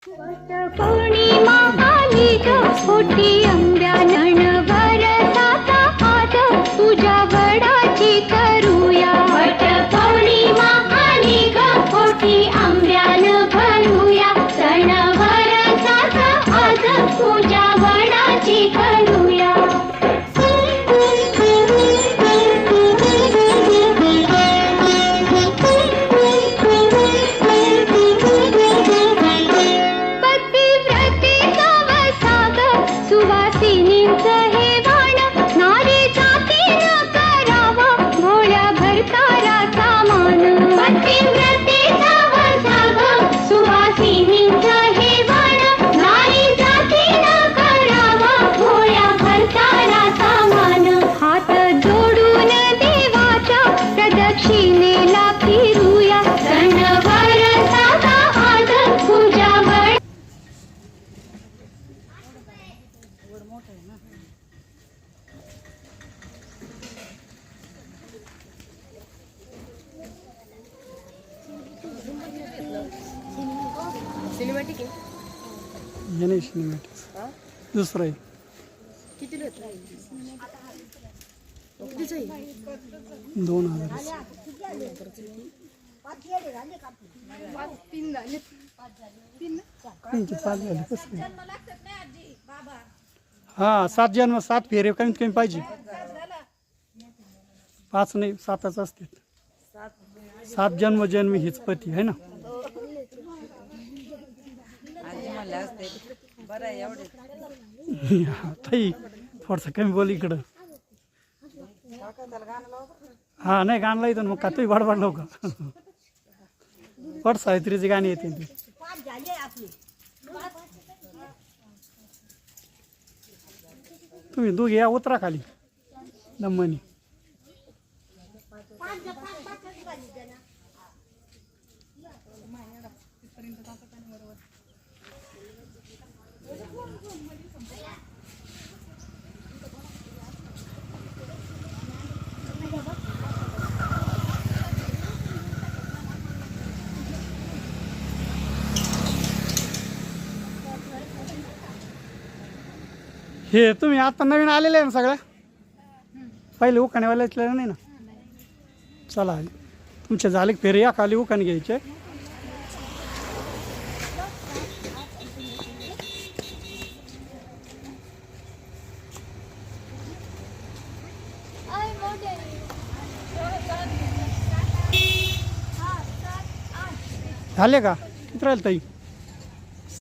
पौर्णिमा आली ग मोठी आंब्या नणभर साचा आज तुझ्या वडाची करूया वट पौर्णिमा आली ग मोठी आंब्यान भरूया सणभर साचा आज तुझ्या वडाची करूया सुवासिनींचं हे वाण नारी जातीनं करावं भोळ्या भरताराचा मान पतिव्रतेचा वसाग सुवासिनींचं हे वाण नारी जातीनं करावं भोळ्या भरताराचा मान हात जोडून देवाच्या प्रदक्षिणेला फिरूया सणवार साचा आज तुझ्यावर सिनेमॅटिक आहे हे नाही सिनेमॅटिक दुसरं आहे किती कितीच आहे 2000 तीन झाले त्यांचे 5 झाले कसं हा 7 जन्म 7 फेरे कमीत कमी पाहिजे 5 नाही 7च असते 7 जन्म जन्मी हीच पती आहे ना ताई थोडंसं कमी बोल इकडं हा नाही गाणं लावतो मग का तुम्ही बडबडलो का पट सावित्रीची गाणी येते ती तुम्ही दोघे या उतरा खाली दम्मनी हे तुम्ही आता नवीन आलेले आहे ना सगळ्या पहिले उखाणेवाल्याच नाही ना चला तुमचे झाले फेरे या खाली उखाणे घ्यायचे झाले का किती राहील ताई